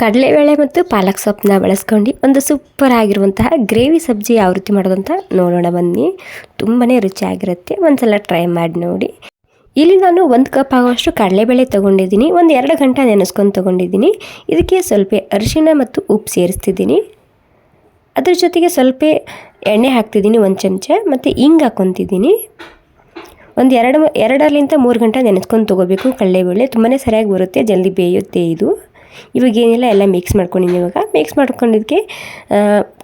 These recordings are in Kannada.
ಕಡಲೆಬೇಳೆ ಮತ್ತು ಪಾಲಕ್ ಸೊಪ್ಪನ್ನ ಬಳಸ್ಕೊಂಡು ಒಂದು ಸೂಪರ್ ಆಗಿರುವಂತಹ ಗ್ರೇವಿ ಸಬ್ಜಿ ಯಾವ ರೀತಿ ಮಾಡೋದಂತ ನೋಡೋಣ ಬನ್ನಿ. ತುಂಬಾ ರುಚಿಯಾಗಿರುತ್ತೆ, ಒಂದ್ಸಲ ಟ್ರೈ ಮಾಡಿ ನೋಡಿ. ಇಲ್ಲಿ ನಾನು 1 ಕಪ್ ಆಗುವಷ್ಟು ಕಡಲೆಬೇಳೆ ತೊಗೊಂಡಿದ್ದೀನಿ. ಒಂದು 2 ಗಂಟೆ ನೆನೆಸ್ಕೊಂಡು ತೊಗೊಂಡಿದ್ದೀನಿ. ಇದಕ್ಕೆ ಸ್ವಲ್ಪ ಅರಿಶಿಣ ಮತ್ತು ಉಪ್ಪು ಸೇರಿಸ್ತಿದ್ದೀನಿ. ಅದ್ರ ಜೊತೆಗೆ ಸ್ವಲ್ಪ ಎಣ್ಣೆ ಹಾಕ್ತಿದ್ದೀನಿ, 1 ಚಮಚ, ಮತ್ತು ಹಿಂಗೆ ಹಾಕ್ಕೊತಿದ್ದೀನಿ. ಒಂದು 2-3 ಗಂಟೆ ನೆನೆಸ್ಕೊಂಡು ತೊಗೋಬೇಕು. ಕಡಲೆಬೇಳೆ ತುಂಬಾ ಸರಿಯಾಗಿ ಬರುತ್ತೆ, ಜಲ್ದಿ ಬೇಯುತ್ತೆ ಇದು. ಇವಾಗ ಏನಿಲ್ಲ, ಎಲ್ಲ ಮಿಕ್ಸ್ ಮಾಡ್ಕೊಂಡಿದ್ದೀನಿ. ಇವಾಗ ಮಿಕ್ಸ್ ಮಾಡ್ಕೊಂಡಿದ್ದಕ್ಕೆ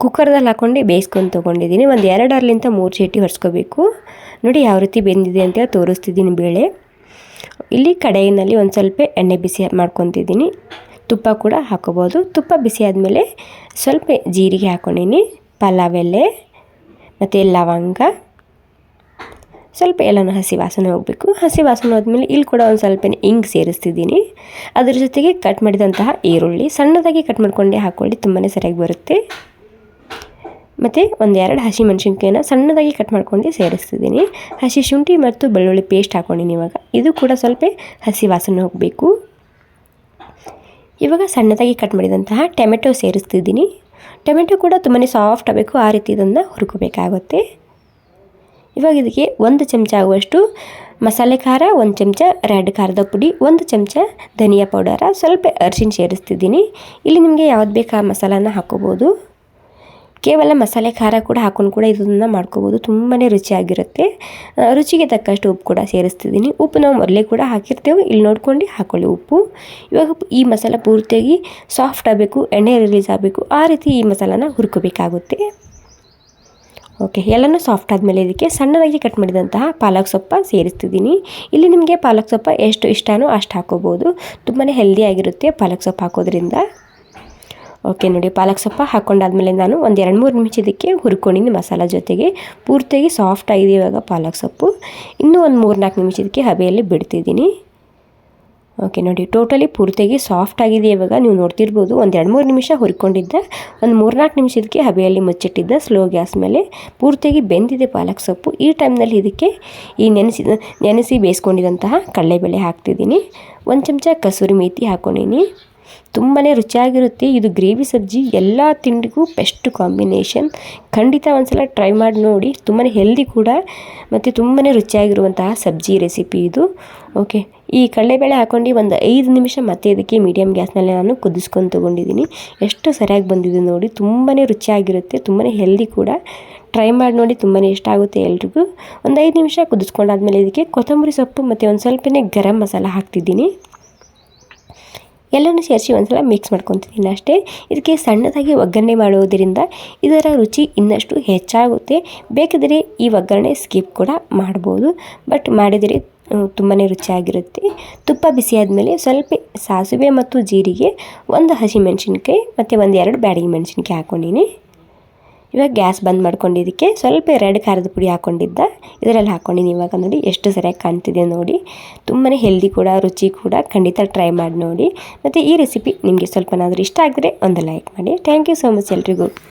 ಕುಕ್ಕರ್ದಲ್ಲಿ ಹಾಕ್ಕೊಂಡು ಬೇಯಿಸ್ಕೊಂಡು ತೊಗೊಂಡಿದ್ದೀನಿ. ಒಂದು 2-3 ಸೀಟಿ ಹೊರಿಸ್ಕೋಬೇಕು. ನೋಡಿ ಯಾವ ರೀತಿ ಬೆಂದಿದೆ ಅಂತ ತೋರಿಸ್ತಿದ್ದೀನಿ ಬೇಳೆ. ಇಲ್ಲಿ ಕಡಾಯಿನಲ್ಲಿ ಒಂದು ಸ್ವಲ್ಪ ಎಣ್ಣೆ ಬಿಸಿ ಮಾಡ್ಕೊತಿದ್ದೀನಿ. ತುಪ್ಪ ಕೂಡ ಹಾಕೋಬೋದು. ತುಪ್ಪ ಬಿಸಿ ಆದಮೇಲೆ ಸ್ವಲ್ಪ ಜೀರಿಗೆ ಹಾಕ್ಕೊಂಡಿನಿ, ಪಲಾವ್ ಎಲೆ ಮತ್ತು ಲವಂಗ, ಸ್ವಲ್ಪ ಎಲ್ಲನೂ ಹಸಿ ವಾಸನೆ ಹೋಗಬೇಕು. ಹಸಿ ವಾಸನೆ ಹೋದ್ಮೇಲೆ ಇಲ್ಲಿ ಕೂಡ ಒಂದು ಸ್ವಲ್ಪ ಹಿಂಗೆ ಸೇರಿಸ್ತಿದ್ದೀನಿ. ಅದ್ರ ಜೊತೆಗೆ ಕಟ್ ಮಾಡಿದಂತಹ ಈರುಳ್ಳಿ ಸಣ್ಣದಾಗಿ ಕಟ್ ಮಾಡ್ಕೊಂಡೆ ಹಾಕ್ಕೊಳ್ಳಿ, ತುಂಬಾ ಸರಿಯಾಗಿ ಬರುತ್ತೆ. ಮತ್ತು 1-2 ಹಸಿ ಮೆಣಸಿನ್ಕಾಯಿನ ಸಣ್ಣದಾಗಿ ಕಟ್ ಮಾಡ್ಕೊಂಡು ಸೇರಿಸ್ತಿದ್ದೀನಿ. ಹಸಿ ಶುಂಠಿ ಮತ್ತು ಬೆಳ್ಳುಳ್ಳಿ ಪೇಸ್ಟ್ ಹಾಕ್ಕೊಂಡಿನಿ. ಇವಾಗ ಇದು ಕೂಡ ಸ್ವಲ್ಪ ಹಸಿ ವಾಸನೆ ಹೋಗಬೇಕು. ಇವಾಗ ಸಣ್ಣದಾಗಿ ಕಟ್ ಮಾಡಿದಂತಹ ಟೊಮೆಟೊ ಸೇರಿಸ್ತಿದ್ದೀನಿ. ಟೊಮೆಟೊ ಕೂಡ ತುಂಬಾ ಸಾಫ್ಟ್ ಆಗಬೇಕು, ಆ ರೀತಿ ಇದನ್ನು ಹುರ್ಕೋಬೇಕಾಗುತ್ತೆ. ಇವಾಗ ಇದಕ್ಕೆ 1 ಚಮಚ ಆಗುವಷ್ಟು ಮಸಾಲೆ ಖಾರ, 1 ಚಮಚ ರೆಡ್ ಖಾರದ ಪುಡಿ, 1 ಚಮಚ ಧನಿಯಾ ಪೌಡರ, ಸ್ವಲ್ಪ ಅರಿಶಿನ ಸೇರಿಸ್ತಿದ್ದೀನಿ. ಇಲ್ಲಿ ನಿಮಗೆ ಯಾವ್ದು ಬೇಕಾ ಮಸಾಲಾನ ಹಾಕೋಬೋದು. ಕೇವಲ ಮಸಾಲೆ ಖಾರ ಕೂಡ ಹಾಕೊಂಡು ಕೂಡ ಇದನ್ನು ಮಾಡ್ಕೋಬೋದು, ತುಂಬಾ ರುಚಿಯಾಗಿರುತ್ತೆ. ರುಚಿಗೆ ತಕ್ಕಷ್ಟು ಉಪ್ಪು ಕೂಡ ಸೇರಿಸ್ತಿದ್ದೀನಿ. ಉಪ್ಪು ನಾವು ಮೊದಲೇ ಕೂಡ ಹಾಕಿರ್ತೇವೆ, ಇಲ್ಲಿ ನೋಡ್ಕೊಂಡು ಹಾಕ್ಕೊಳ್ಳಿ ಉಪ್ಪು. ಇವಾಗ ಈ ಮಸಾಲ ಪೂರ್ತಿಯಾಗಿ ಸಾಫ್ಟ್ ಆಗಬೇಕು, ಎಣ್ಣೆ ರಿಲೀಸ್ ಆಗಬೇಕು, ಆ ರೀತಿ ಈ ಮಸಾಲಾನ ಹುರ್ಕೋಬೇಕಾಗುತ್ತೆ. ಓಕೆ, ಎಲ್ಲನೂ ಸಾಫ್ಟ್ ಆದಮೇಲೆ ಇದಕ್ಕೆ ಸಣ್ಣದಾಗಿ ಕಟ್ ಮಾಡಿದಂತಹ ಪಾಲಕ್ ಸೊಪ್ಪು ಸೇರಿಸ್ತಿದ್ದೀನಿ. ಇಲ್ಲಿ ನಿಮಗೆ ಪಾಲಕ್ ಸೊಪ್ಪು ಎಷ್ಟು ಇಷ್ಟನೋ ಅಷ್ಟು ಹಾಕೋಬೋದು, ತುಂಬಾ ಹೆಲ್ದಿಯಾಗಿರುತ್ತೆ ಪಾಲಕ್ ಸೊಪ್ಪು ಹಾಕೋದ್ರಿಂದ. ಓಕೆ ನೋಡಿ, ಪಾಲಕ್ ಸೊಪ್ಪು ಹಾಕ್ಕೊಂಡಾದ್ಮೇಲೆ ನಾನು ಒಂದು 2-3 ನಿಮಿಷ ಇದಕ್ಕೆ ಹುರ್ಕೊಂಡಿನಿ ಮಸಾಲ ಜೊತೆಗೆ. ಪೂರ್ತಿಯಾಗಿ ಸಾಫ್ಟ್ ಆಗಿದೆ ಇವಾಗ ಪಾಲಕ್ ಸೊಪ್ಪು. ಇನ್ನೂ ಒಂದು 3-4 ನಿಮಿಷ ಇದಕ್ಕೆ ಹಬೆಯಲ್ಲಿ ಬಿಡ್ತಿದ್ದೀನಿ. ಓಕೆ ನೋಡಿ, ಟೋಟಲಿ ಪೂರ್ತಿಯಾಗಿ ಸಾಫ್ಟ್ ಆಗಿದೆ. ಇವಾಗ ನೀವು ನೋಡ್ತಿರ್ಬೋದು, ಒಂದು 2-3 ನಿಮಿಷ ಹುರ್ಕೊಂಡಿದ್ದ, ಒಂದು 3-4 ನಿಮಿಷದಕ್ಕೆ ಹಬೆಯಲ್ಲಿ ಮುಚ್ಚಿಟ್ಟಿದ್ದ ಸ್ಲೋ ಗ್ಯಾಸ್ ಮೇಲೆ. ಪೂರ್ತಿಯಾಗಿ ಬೆಂದಿದೆ ಪಾಲಕ್ ಸೊಪ್ಪು. ಈ ಟೈಮ್ನಲ್ಲಿ ಇದಕ್ಕೆ ಈ ನೆನೆಸಿ ಬೇಯಿಸ್ಕೊಂಡಿದ್ದಂತಹ ಕಡಲೆಬೇಳೆ ಹಾಕ್ತಿದ್ದೀನಿ. 1 ಚಮಚ ಕಸೂರಿ ಮೇಥಿ ಹಾಕ್ಕೊಂಡಿನಿ. ತುಂಬಾ ರುಚಿಯಾಗಿರುತ್ತೆ ಇದು ಗ್ರೇವಿ ಸಬ್ಜಿ. ಎಲ್ಲ ತಿಂಡಿಗೂ ಬೆಸ್ಟ್ ಕಾಂಬಿನೇಷನ್. ಖಂಡಿತ ಒಂದ್ಸಲ ಟ್ರೈ ಮಾಡಿ ನೋಡಿ. ತುಂಬಾ ಹೆಲ್ದಿ ಕೂಡ ಮತ್ತು ತುಂಬಾ ರುಚಿಯಾಗಿರುವಂತಹ ಸಬ್ಜಿ ರೆಸಿಪಿ ಇದು. ಓಕೆ, ಈ ಕಡಲೆಬೇಳೆ ಹಾಕ್ಕೊಂಡು ಒಂದು 5 ನಿಮಿಷ ಮತ್ತೆ ಇದಕ್ಕೆ ಮೀಡಿಯಮ್ ಗ್ಯಾಸ್ನಲ್ಲಿ ನಾನು ಕುದಿಸ್ಕೊಂಡು ತೊಗೊಂಡಿದ್ದೀನಿ. ಎಷ್ಟು ಸರಿಯಾಗಿ ಬಂದಿದೆ ನೋಡಿ, ತುಂಬಾ ರುಚಿಯಾಗಿರುತ್ತೆ, ತುಂಬಾ ಹೆಲ್ದಿ ಕೂಡ. ಟ್ರೈ ಮಾಡಿ ನೋಡಿ, ತುಂಬಾ ಇಷ್ಟ ಆಗುತ್ತೆ ಎಲ್ರಿಗೂ. ಒಂದು 5 ನಿಮಿಷ ಕುದಿಸ್ಕೊಂಡಾದ್ಮೇಲೆ ಇದಕ್ಕೆ ಕೊತ್ತಂಬರಿ ಸೊಪ್ಪು ಮತ್ತು ಒಂದು ಸ್ವಲ್ಪನೇ ಗರಂ ಮಸಾಲ ಹಾಕ್ತಿದ್ದೀನಿ. ಎಲ್ಲನೂ ಸೇರಿಸಿ ಒಂದ್ಸಲ ಮಿಕ್ಸ್ ಮಾಡ್ಕೊತಿದ್ದೀನಿ ಅಷ್ಟೇ. ಇದಕ್ಕೆ ಸಣ್ಣದಾಗಿ ಒಗ್ಗರಣೆ ಮಾಡುವುದರಿಂದ ಇದರ ರುಚಿ ಇನ್ನಷ್ಟು ಹೆಚ್ಚಾಗುತ್ತೆ. ಬೇಕಿದ್ರೆ ಈ ಒಗ್ಗರಣೆ ಸ್ಕಿಪ್ ಕೂಡ ಮಾಡ್ಬೋದು, ಬಟ್ ಮಾಡಿದರೆ ತುಂಬಾ ರುಚಿಯಾಗಿರುತ್ತೆ. ತುಪ್ಪ ಬಿಸಿ ಆದಮೇಲೆ ಸ್ವಲ್ಪ ಸಾಸಿವೆ ಮತ್ತು ಜೀರಿಗೆ, 1 ಹಸಿಮೆಣಸಿನ್ಕಾಯಿ ಮತ್ತು 1-2 ಬ್ಯಾಡಗಿ ಮೆಣಸಿನ್ಕಾಯಿ ಹಾಕ್ಕೊಂಡಿನಿ. ಇವಾಗ ಗ್ಯಾಸ್ ಬಂದ್ ಮಾಡ್ಕೊಂಡಿದ್ದಕ್ಕೆ ಸ್ವಲ್ಪ ರೆಡ್ ಖಾರದ ಪುಡಿ ಹಾಕ್ಕೊಂಡಿದ್ದ ಇದರಲ್ಲಿ ಹಾಕ್ಕೊಂಡಿನಿ. ಇವಾಗ ನೋಡಿ ಎಷ್ಟು ಸರಿಯಾಗಿ ಕಾಣ್ತಿದೆ ನೋಡಿ. ತುಂಬಾ ಹೆಲ್ದಿ ಕೂಡ, ರುಚಿ ಕೂಡ. ಖಂಡಿತ ಟ್ರೈ ಮಾಡಿ ನೋಡಿ. ಮತ್ತು ಈ ರೆಸಿಪಿ ನಿಮಗೆ ಸ್ವಲ್ಪನಾದರೂ ಇಷ್ಟ ಆಗಿದ್ರೆ ಒಂದು ಲೈಕ್ ಮಾಡಿ. ಥ್ಯಾಂಕ್ ಯು ಸೋ ಮಚ್ ಎಲ್ರಿಗೂ.